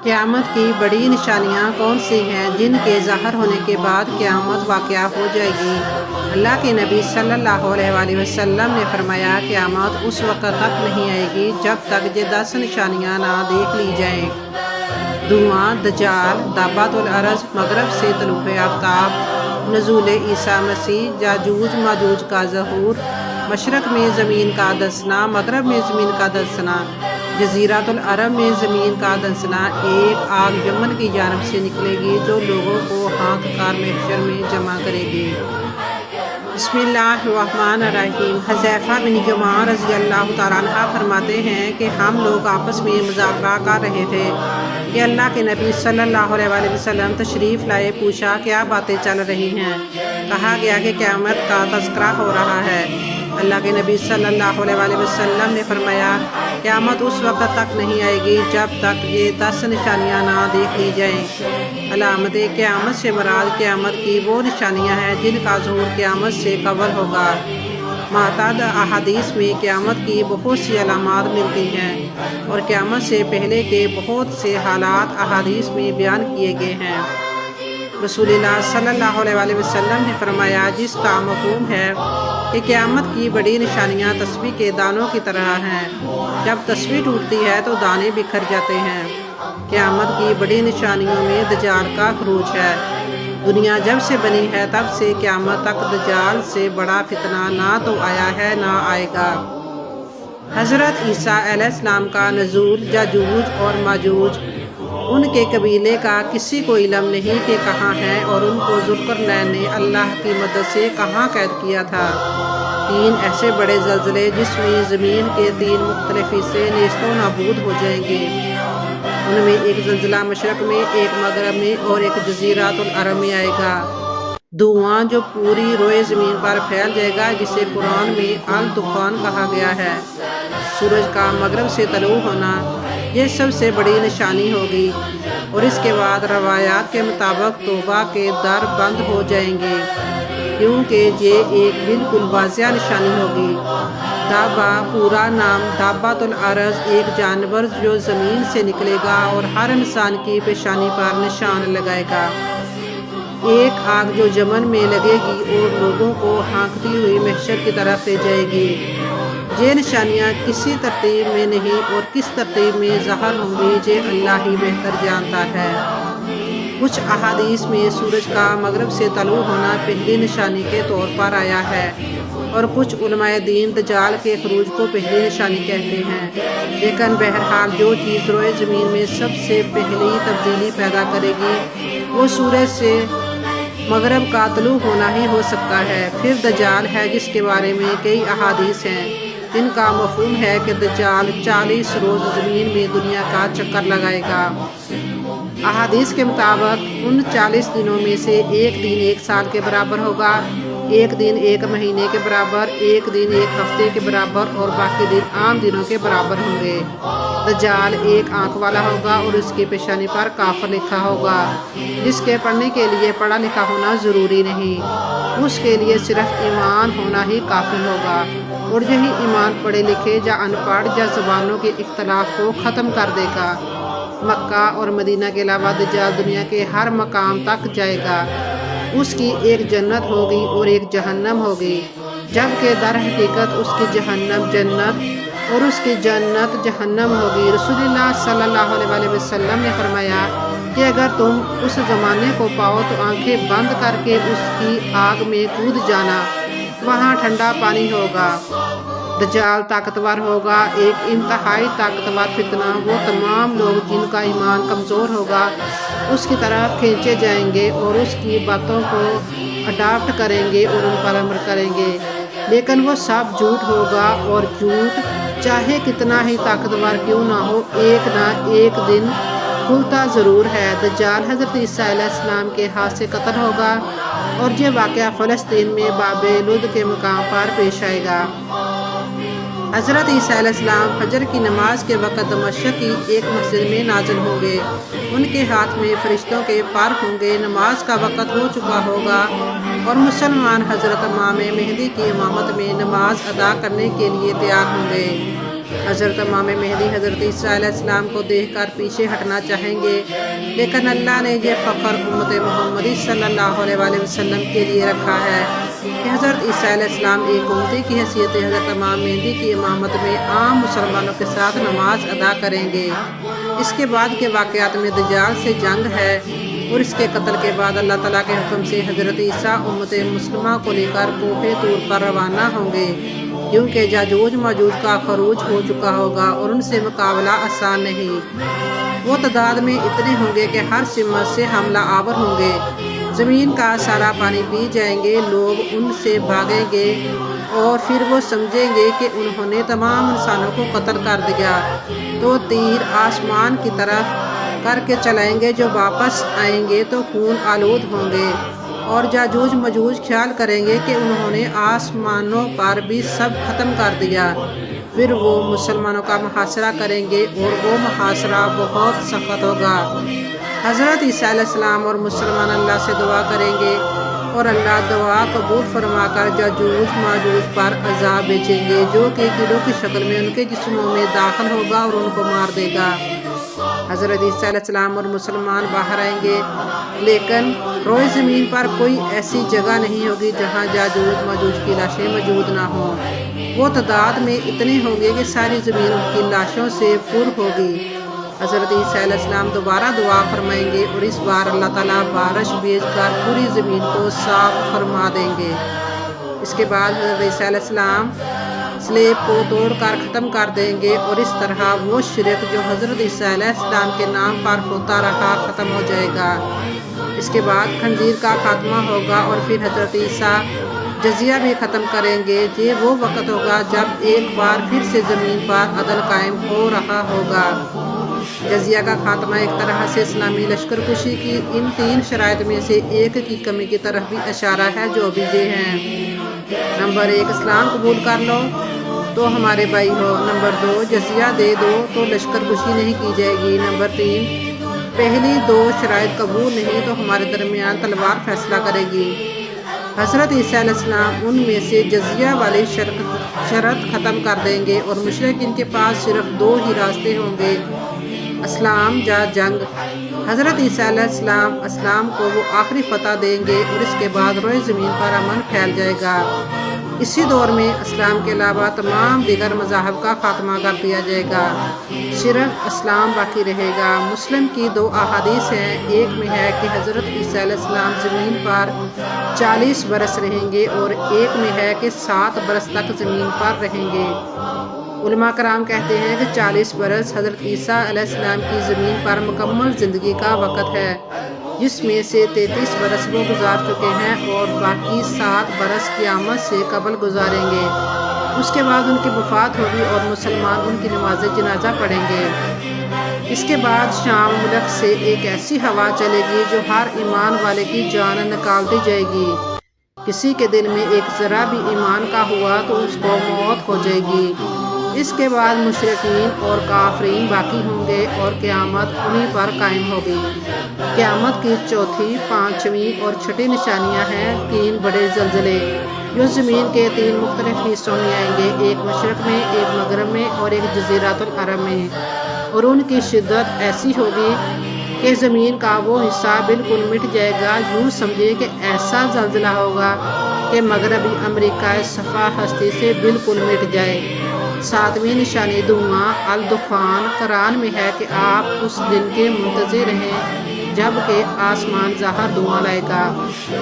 قیامت کی بڑی نشانیاں کون سی ہیں جن کے ظاہر ہونے کے بعد قیامت واقعہ ہو جائے گی؟ اللہ کے نبی صلی اللہ علیہ وآلہ وسلم نے فرمایا قیامت اس وقت تک نہیں آئے گی جب تک یہ 10 نشانیاں نہ دیکھ لی جائیں۔ دھواں، دجال، دابۃ الارض، مغرب سے طلوع آفتاب، نزول عیسیٰ مسیح، یاجوج ماجوج کا ظہور، مشرق میں زمین کا دھنسنا، مغرب میں زمین کا دھنسنا، جزیرۃ العرب میں زمین کا دھنسنا، ایک آگ یمن کی جانب سے نکلے گی جو لوگوں کو ہانک کر محشر میں جمع کرے گی۔ بسم اللہ الرحمن الرحیم۔ حذیفہ بن یمان رضی اللہ تعالیٰ عنہ فرماتے ہیں کہ ہم لوگ آپس میں مذاکرہ کر رہے تھے کہ اللہ کے نبی صلی اللہ علیہ وآلہ وسلم تشریف لائے۔ پوچھا کیا باتیں چل رہی ہیں؟ کہا گیا کہ قیامت کا تذکرہ ہو رہا ہے۔ اللہ کے نبی صلی اللہ علیہ وآلہ وسلم نے فرمایا قیامت اس وقت تک نہیں آئے گی جب تک یہ 10 نشانیاں نہ دیکھ لی جائیں۔ علامت قیامت سے مراد قیامت کی وہ نشانیاں ہیں جن کا ظہور قیامت سے قبل ہوگا۔ معتاد احادیث میں قیامت کی بہت سی علامات ملتی ہیں اور قیامت سے پہلے کے بہت سے حالات احادیث میں بیان کیے گئے ہیں۔ رسول اللہ صلی اللہ علیہ وآلہ وسلم نے فرمایا جس کا مفہوم ہے کہ قیامت کی بڑی نشانیاں تسبیح کے دانوں کی طرح ہیں، جب تسبیح ٹوٹتی ہے تو دانے بکھر جاتے ہیں۔ قیامت کی بڑی نشانیوں میں دجال کا خروج ہے۔ دنیا جب سے بنی ہے تب سے قیامت تک دجال سے بڑا فتنہ نہ تو آیا ہے نہ آئے گا۔ حضرت عیسیٰ علیہ السلام کا نزول، یاجوج اور ماجوج، ان کے قبیلے کا کسی کو علم نہیں کہ کہاں ہیں اور ان کو ذوالقرنین نے اللہ کی مدد سے کہاں قید کیا تھا۔ 3 ایسے بڑے زلزلے جس میں زمین کے 3 مختلف حصے نیست و نابود ہو جائیں گے۔ ان میں ایک زلزلہ مشرق میں، ایک مغرب میں اور ایک جزیرۃ العرب میں آئے گا۔ دھواں جو پوری روئے زمین پر پھیل جائے گا جسے قرآن میں الطوفان کہا گیا ہے۔ سورج کا مغرب سے طلوع ہونا یہ سب سے بڑی نشانی ہوگی اور اس کے بعد روایات کے مطابق توبہ کے در بند ہو جائیں گے کیونکہ یہ ایک بالکل واضح نشانی ہوگی۔ دابہ پورا نام دابۃ الارض، ایک جانور جو زمین سے نکلے گا اور ہر انسان کی پیشانی پر نشان لگائے گا۔ ایک آگ جو یمن میں لگے گی اور لوگوں کو ہانکتی ہوئی محشر کی طرف لے جائے گی۔ یہ نشانیاں کسی ترتیب میں نہیں اور کس ترتیب میں ظاہر ہوں گی یہ اللہ ہی بہتر جانتا ہے۔ کچھ احادیث میں سورج کا مغرب سے طلوع ہونا پہلی نشانی کے طور پر آیا ہے اور کچھ علماء دین دجال کے خروج کو پہلی نشانی کہتے ہیں۔ لیکن بہرحال جو چیز روئے زمین میں سب سے پہلی تبدیلی پیدا کرے گی وہ سورج سے مغرب کا طلوع ہونا ہی ہو سکتا ہے۔ پھر دجال ہے جس کے بارے میں کئی احادیث ہیں جن کا مفہوم ہے کہ دجال 40 روز زمین میں دنیا کا چکر لگائے گا۔ احادیث کے مطابق ان 40 دنوں میں سے ایک دن 1 سال کے برابر ہوگا، ایک دن 1 مہینے کے برابر، ایک دن 1 ہفتے کے برابر اور باقی دن عام دنوں کے برابر ہوں گے۔ دجال ایک آنکھ والا ہوگا اور اس کی پیشانی پر کافر لکھا ہوگا جس کے پڑھنے کے لیے پڑھا لکھا ہونا ضروری نہیں، اس کے لیے صرف ایمان ہونا ہی کافی ہوگا اور یہی ایمان پڑھے لکھے یا ان پڑھ یا زبانوں کے اختلاف کو ختم کر دے گا۔ مکہ اور مدینہ کے علاوہ دجال دنیا کے ہر مقام تک جائے گا۔ اس کی ایک جنت ہوگی اور ایک جہنم ہوگی، جبکہ در حقیقت اس کی جہنم جنت اور اس کی جنت جہنم ہوگی۔ رسول اللہ صلی اللہ علیہ وآلہ وسلم نے فرمایا کہ اگر تم اس زمانے کو پاؤ تو آنکھیں بند کر کے اس کی آگ میں کود جانا، وہاں ٹھنڈا پانی ہوگا۔ دجال طاقتور ہوگا، ایک انتہائی طاقتور فتنہ۔ وہ تمام لوگ جن کا ایمان کمزور ہوگا اس کی طرف کھینچے جائیں گے اور اس کی باتوں کو اڈاپٹ کریں گے اور ان پر عمل کریں گے، لیکن وہ سب جھوٹ ہوگا اور جھوٹ چاہے کتنا ہی طاقتور کیوں نہ ہو ایک نہ ایک دن کھلتا ضرور ہے۔ دجال حضرت عیسیٰ علیہ السلام کے ہاتھ سے قتل ہوگا اور یہ واقعہ فلسطین میں باب لد کے مقام پر پیش آئے گا۔ حضرت عیسیٰ علیہ السلام فجر کی نماز کے وقت دمشق کی ایک مسجد میں نازل ہوں گے۔ ان کے ہاتھ میں فرشتوں کے پر ہوں گے۔ نماز کا وقت ہو چکا ہوگا اور مسلمان حضرت امام مہدی کی امامت میں نماز ادا کرنے کے لیے تیار ہوں گے۔ حضرت امام مہدی حضرت عیسیٰ علیہ السلام کو دیکھ کر پیچھے ہٹنا چاہیں گے، لیکن اللہ نے یہ فخر امت محمدی صلی اللہ علیہ وآلہ وسلم کے لیے رکھا ہے کہ حضرت عیسیٰ علیہ السلام ایک امتی کی حیثیت حضرت امام مہدی کی امامت میں عام مسلمانوں کے ساتھ نماز ادا کریں گے۔ اس کے بعد کے واقعات میں دجال سے جنگ ہے، اور اس کے قتل کے بعد اللہ تعالیٰ کے حکم سے حضرت عیسیٰ امت مسلمہ کو لے کر کوہ طور پر روانہ ہوں گے، کیونکہ یاجوج ماجوج کا خروج ہو چکا ہوگا اور ان سے مقابلہ آسان نہیں۔ وہ تعداد میں اتنے ہوں گے کہ ہر سمت سے حملہ آور ہوں گے، زمین کا سارا پانی پی جائیں گے، لوگ ان سے بھاگیں گے اور پھر وہ سمجھیں گے کہ انہوں نے تمام انسانوں کو قتل کر دیا، تو تیر آسمان کی طرف کر کے چلائیں گے، جو واپس آئیں گے تو خون آلود ہوں گے، اور یاجوج ماجوج خیال کریں گے کہ انہوں نے آسمانوں پر بھی سب ختم کر دیا۔ پھر وہ مسلمانوں کا محاصرہ کریں گے اور وہ محاصرہ بہت سخت ہوگا۔ حضرت عیسیٰ علیہ السلام اور مسلمان اللہ سے دعا کریں گے اور اللہ دعا قبول فرما کر یاجوج ماجوج پر عذاب بھیجیں گے، جو کہ کیڑوں کی شکل میں ان کے جسموں میں داخل ہوگا اور ان کو مار دے گا۔ حضرت عیسیٰ علیہ السلام اور مسلمان باہر آئیں گے، لیکن روئے زمین پر کوئی ایسی جگہ نہیں ہوگی جہاں یاجوج ماجوج کی لاشیں موجود نہ ہوں۔ وہ تعداد میں اتنے ہوں گے کہ ساری زمین ان کی لاشوں سے پر ہوگی۔ حضرت عیسیٰ علیہ السلام دوبارہ دعا فرمائیں گے اور اس بار اللہ تعالیٰ بارش بھیج کر پوری زمین کو صاف فرما دیں گے۔ اس کے بعد حضرت عیسیٰ علیہ السلام سلیب کو توڑ کر ختم کر دیں گے، اور اس طرح وہ شرک جو حضرت عیسیٰ علیہ السلام کے نام پر ہوتا رہا ختم ہو جائے گا۔ اس کے بعد خنزیر کا خاتمہ ہوگا، اور پھر حضرت عیسیٰ جزیہ بھی ختم کریں گے۔ یہ وہ وقت ہوگا جب ایک بار پھر سے زمین پر عدل قائم ہو رہا ہوگا۔ جزیہ کا خاتمہ ایک طرح سے اسلامی لشکر کشی کی ان تین شرائط میں سے ایک کی کمی کی طرف بھی اشارہ ہے، جو بھی یہ ہیں: نمبر 1، اسلام قبول کر لو تو ہمارے بھائی ہو۔ نمبر 2، جزیہ دے دو تو لشکر کشی نہیں کی جائے گی۔ نمبر 3، پہلی 2 شرائط قبول نہیں تو ہمارے درمیان تلوار فیصلہ کرے گی۔ حضرت عیسیٰ علیہ السلام ان میں سے جزیہ والی شرط ختم کر دیں گے، اور مشرکین کے پاس صرف 2 ہی راستے ہوں گے: اسلام یا جنگ۔ حضرت عیسیٰ علیہ السلام اسلام کو وہ آخری فتح دیں گے، اور اس کے بعد روئے زمین پر امن پھیل جائے گا۔ اسی دور میں اسلام کے علاوہ تمام دیگر مذاہب کا خاتمہ کر دیا جائے گا، صرف اسلام باقی رہے گا۔ مسلم کی 2 احادیث ہیں، ایک میں ہے کہ حضرت عیسیٰ علیہ السلام زمین پر 40 برس رہیں گے، اور ایک میں ہے کہ 7 برس تک زمین پر رہیں گے۔ علماء کرام کہتے ہیں کہ 40 برس حضرت عیسیٰ علیہ السلام کی زمین پر مکمل زندگی کا وقت ہے، جس میں سے 33 برس وہ گزار چکے ہیں، اور باقی 7 برس قیامت سے قبل گزاریں گے۔ اس کے بعد ان کی وفات ہوگی اور مسلمان ان کی نماز جنازہ پڑھیں گے۔ اس کے بعد شام ملک سے ایک ایسی ہوا چلے گی جو ہر ایمان والے کی جان نکال دی جائے گی۔ کسی کے دل میں ایک ذرہ بھی ایمان کا ہوا تو اس کو موت ہو جائے گی۔ اس کے بعد مشرکین اور کافرین باقی ہوں گے، اور قیامت انہی پر قائم ہوگی۔ قیامت کی چوتھی، پانچویں اور چھٹی نشانیاں ہیں 3 بڑے زلزلے، جو زمین کے 3 مختلف حصوں میں آئیں گے، ایک مشرق میں، ایک مغرب میں اور ایک جزیرۃ العرب میں، اور ان کی شدت ایسی ہوگی کہ زمین کا وہ حصہ بالکل مٹ جائے گا۔ یوں سمجھے کہ ایسا زلزلہ ہوگا کہ مغربی امریکہ صفحہ ہستی سے بالکل مٹ جائے۔ 7ویں نشانی دھواں الدخان۔ قرآن میں ہے کہ آپ اس دن کے منتظر رہیں جب کہ آسمان ظاہر دھواں لائے گا،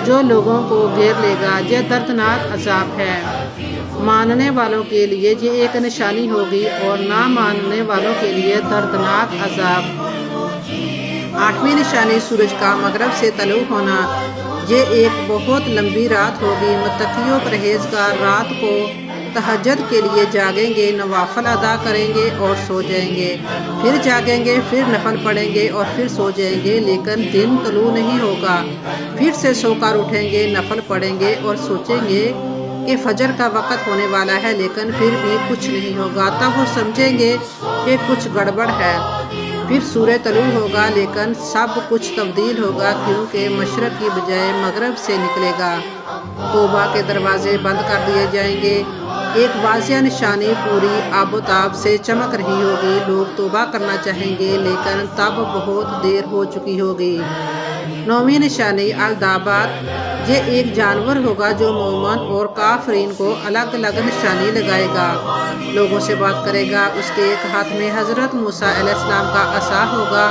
جو لوگوں کو گھیر لے گا۔ یہ دردناک عذاب ہے۔ ماننے والوں کے لیے یہ ایک نشانی ہوگی، اور نہ ماننے والوں کے لیے دردناک عذاب۔ 8ویں نشانی سورج کا مغرب سے طلوع ہونا۔ یہ ایک بہت لمبی رات ہوگی۔ متقی و پرہیزگار رات کو تہجد کے لیے جاگیں گے، نوافل ادا کریں گے اور سو جائیں گے، پھر جاگیں گے، پھر نفل پڑھیں گے اور پھر سو جائیں گے، لیکن دن طلوع نہیں ہوگا۔ پھر سے سو کر اٹھیں گے، نفل پڑھیں گے اور سوچیں گے کہ فجر کا وقت ہونے والا ہے، لیکن پھر بھی کچھ نہیں ہوگا۔ تب وہ سمجھیں گے کہ کچھ گڑبڑ ہے۔ پھر سورج طلوع ہوگا، لیکن سب کچھ تبدیل ہوگا، کیونکہ مشرق کی بجائے مغرب سے نکلے گا۔ توبہ کے دروازے بند کر دیے جائیں گے، ایک واضح نشانی پوری آب و تاب سے چمک رہی ہوگی۔ لوگ توبہ کرنا چاہیں گے لیکن تب بہت دیر ہو چکی ہوگی۔ 9ویں نشانی الدابات، یہ ایک جانور ہوگا جو مومن اور کافرین کو الگ الگ نشانی لگائے گا، لوگوں سے بات کرے گا۔ اس کے ایک ہاتھ میں حضرت موسیٰ علیہ السلام کا عصا ہوگا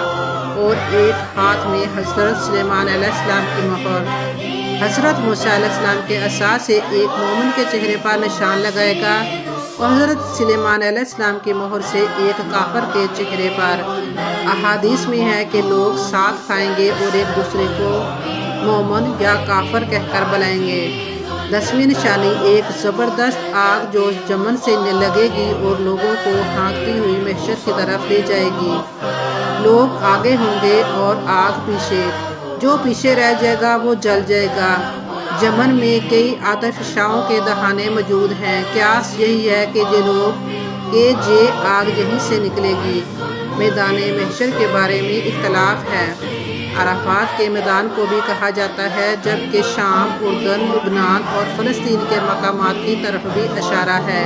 اور ایک ہاتھ میں حضرت سلیمان علیہ السلام کی مہر۔ حضرت موسیٰ علیہ السلام کے عصا سے ایک مومن کے چہرے پر نشان لگائے گا اور حضرت سلیمان علیہ السلام کی مہر سے ایک کافر کے چہرے پر۔ احادیث میں ہے کہ لوگ ساتھ کھائیں گے اور ایک دوسرے کو مومن یا کافر کہہ کر بلائیں گے۔ 10ویں نشانی ایک زبردست آگ جو یمن سے لگے گی اور لوگوں کو ہانکتی ہوئی محشر کی طرف لے جائے گی۔ لوگ آگے ہوں گے اور آگ پیچھے، جو پیچھے رہ جائے گا وہ جل جائے گا۔ یمن میں کئی آتشفشاؤں کے دہانے موجود ہیں، قیاس یہی ہے کہ یہ آگ یہیں سے نکلے گی۔ میدان محشر کے بارے میں اختلاف ہے۔ عرفات کے میدان کو بھی کہا جاتا ہے، جبکہ شام، اردن، لبنان اور فلسطین کے مقامات کی طرف بھی اشارہ ہے،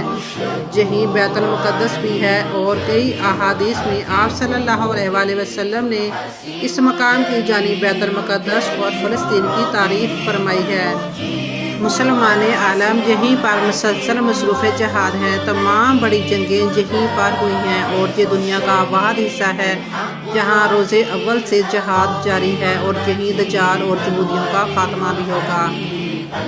جہیں بیت المقدس بھی ہے، اور کئی احادیث میں آپ صلی اللہ علیہ وآلہ وسلم نے اس مقام کی جانب بیت المقدس اور فلسطین کی تعریف فرمائی ہے۔ مسلمان عالم یہیں پر مسلسل مصروف جہاد ہیں، تمام بڑی جنگیں یہیں پر ہوئی ہیں، اور یہ دنیا کا واحد حصہ ہے جہاں روز اول سے جہاد جاری ہے، اور یہیں دجال اور یہودیوں کا خاتمہ بھی ہوگا۔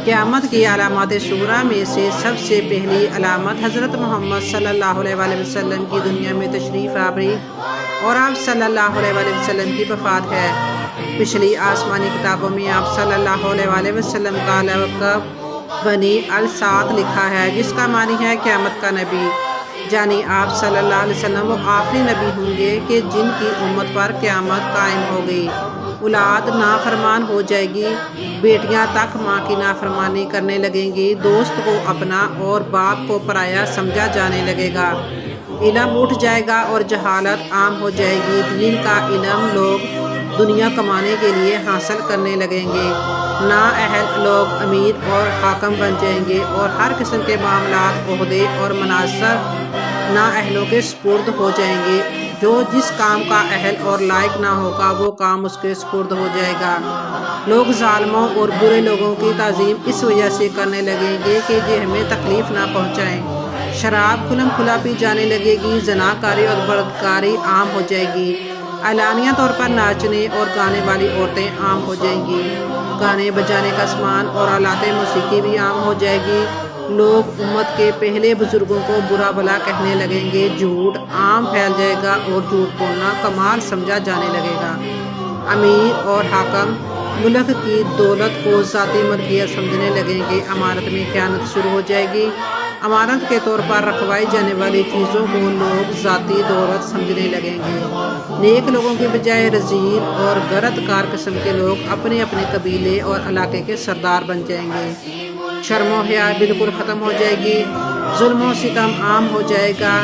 قیامت کی علامات صغریٰ میں سے سب سے پہلی علامت حضرت محمد صلی اللہ علیہ وآلہ وسلم کی دنیا میں تشریف آوری اور آپ صلی اللہ علیہ وآلہ وسلم کی وفات ہے۔ پچھلی آسمانی کتابوں میں آپ صلی اللہ علیہ وآلہ وسلم کا لقب بنی السعد لکھا ہے، جس کا معنی ہے قیامت کا نبی، یعنی آپ صلی اللہ علیہ وسلم وہ آخری نبی ہوں گے کہ جن کی امت پر قیامت قائم ہو گئی۔ اولاد نافرمان ہو جائے گی، بیٹیاں تک ماں کی نافرمانی کرنے لگیں گی، دوست کو اپنا اور باپ کو پرایا سمجھا جانے لگے گا، علم اٹھ جائے گا اور جہالت عام ہو جائے گی۔ دین کا علم لوگ دنیا کمانے کے لیے حاصل کرنے لگیں گے، نااہل لوگ امیر اور حاکم بن جائیں گے، اور ہر قسم کے معاملات، عہدے اور مناصب نااہلوں کے سپرد ہو جائیں گے۔ جو جس کام کا اہل اور لائق نہ ہوگا وہ کام اس کے سپرد ہو جائے گا۔ لوگ ظالموں اور برے لوگوں کی تعظیم اس وجہ سے کرنے لگیں گے کہ یہ ہمیں تکلیف نہ پہنچائیں۔ شراب کھلم کھلا پی جانے لگے گی، زناکاری اور بدکاری عام ہو جائے گی، اعلانیہ طور پر ناچنے اور گانے والی عورتیں عام ہو جائیں گی، گانے بجانے کا سامان اور آلات موسیقی بھی عام ہو جائے گی۔ لوگ امت کے پہلے بزرگوں کو برا بھلا کہنے لگیں گے، جھوٹ عام پھیل جائے گا اور جھوٹ بولنا کمال سمجھا جانے لگے گا۔ امیر اور حاکم ملک کی دولت کو ذاتی ملکیت سمجھنے لگیں گے، امارت میں خیانت شروع ہو جائے گی، امارت کے طور پر رکھوائی جانے والی چیزوں کو لوگ ذاتی دولت سمجھنے لگیں گے۔ نیک لوگوں کی بجائے رذیل اور غرض کار قسم کے لوگ اپنے اپنے قبیلے اور علاقے کے سردار بن جائیں گے، شرم و حیا بالکل ختم ہو جائے گی، ظلم و ستم عام ہو جائے گا،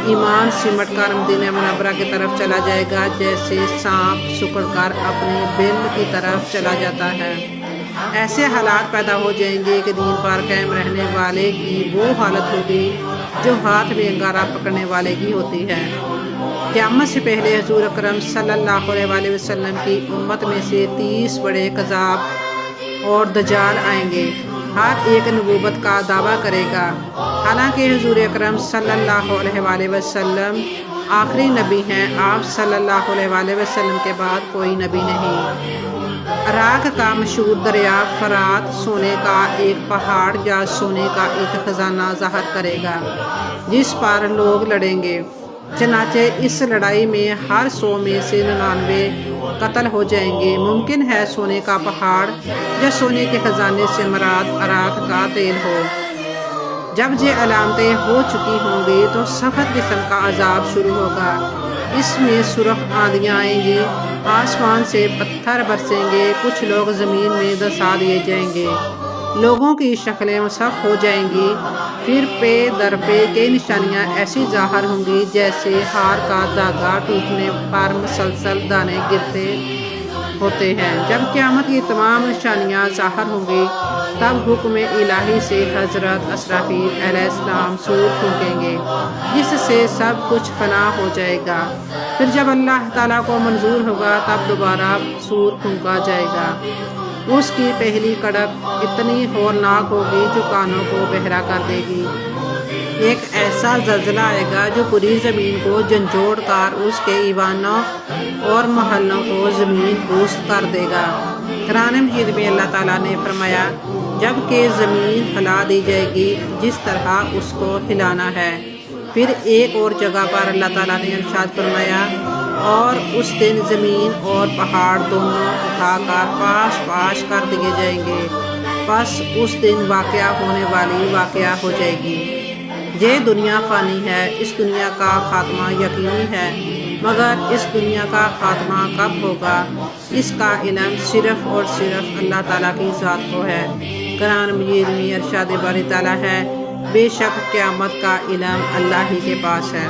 ایمان سمٹ کر مدینہ منورہ کی طرف چلا جائے گا جیسے سانپ سکڑ کر اپنی بل کی طرف چلا جاتا ہے۔ ایسے حالات پیدا ہو جائیں گے کہ دین پر قائم رہنے والے کی وہ حالت ہوگی جو ہاتھ میں انگارہ پکڑنے والے کی ہوتی ہے۔ قیامت سے پہلے حضور اکرم صلی اللہ علیہ وآلہ وسلم کی امت میں سے 30 بڑے کذاب اور دجال آئیں گے، ہر ایک نبوت کا دعویٰ کرے گا، حالانکہ حضور اکرم صلی اللہ علیہ وآلہ وسلم آخری نبی ہیں۔ آپ صلی اللہ علیہ وآلہ وسلم کے بعد کوئی نبی نہیں۔ عراق کا مشہور دریا فرات سونے کا ایک پہاڑ یا سونے کا ایک خزانہ ظاہر کرے گا جس پر لوگ لڑیں گے، چنانچہ اس لڑائی میں ہر 100 میں سے 99 قتل ہو جائیں گے۔ ممکن ہے سونے کا پہاڑ یا سونے کے خزانے سے مراد عراق کا تیل ہو۔ جب یہ علامتیں ہو چکی ہوں گی تو سخت قسم کا عذاب شروع ہوگا، اس میں سرخ آندیاں آئیں گی، آسمان سے پتھر برسیں گے، کچھ لوگ زمین میں دسا دیے جائیں گے، لوگوں کی شکلیں مسخ ہو جائیں گی، پھر پے در پے کئی نشانیاں ایسی ظاہر ہوں گی جیسے ہار کا دھاگا ٹوٹنے پر مسلسل دانے گرتے ہوتے ہیں۔ جب قیامت کی تمام نشانیاں ظاہر ہوں گی تب حکم الہی سے حضرت اسرافیل علیہ السلام سور پھونکیں گے جس سے سب کچھ فنا ہو جائے گا۔ پھر جب اللہ تعالیٰ کو منظور ہوگا تب دوبارہ سور پھونکا جائے گا۔ اس کی پہلی کڑک اتنی ہولناک ہوگی جو کانوں کو بہرا کر دے گی۔ ایک ایسا زلزلہ آئے گا جو پوری زمین کو جھنجھوڑ کر اس کے ایوانوں اور محلوں کو زمین بوس کر دے گا۔ قرآن مجید میں اللہ تعالیٰ نے فرمایا، جب کہ زمین ہلا دی جائے گی جس طرح اس کو ہلانا ہے۔ پھر ایک اور جگہ پر اللہ تعالیٰ نے ارشاد فرمایا، اور اس دن زمین اور پہاڑ دونوں اٹھا کر پاش پاش کر دیے جائیں گے، بس اس دن واقعہ ہونے والی واقعہ ہو جائے گی۔ یہ دنیا فانی ہے، اس دنیا کا خاتمہ یقینی ہے، مگر اس دنیا کا خاتمہ کب ہوگا اس کا علم صرف اور صرف اللہ تعالیٰ کی ذات کو ہے۔ قرآن مجید میں ارشاد باری تعالیٰ ہے، بے شک قیامت کا علم اللہ ہی کے پاس ہے۔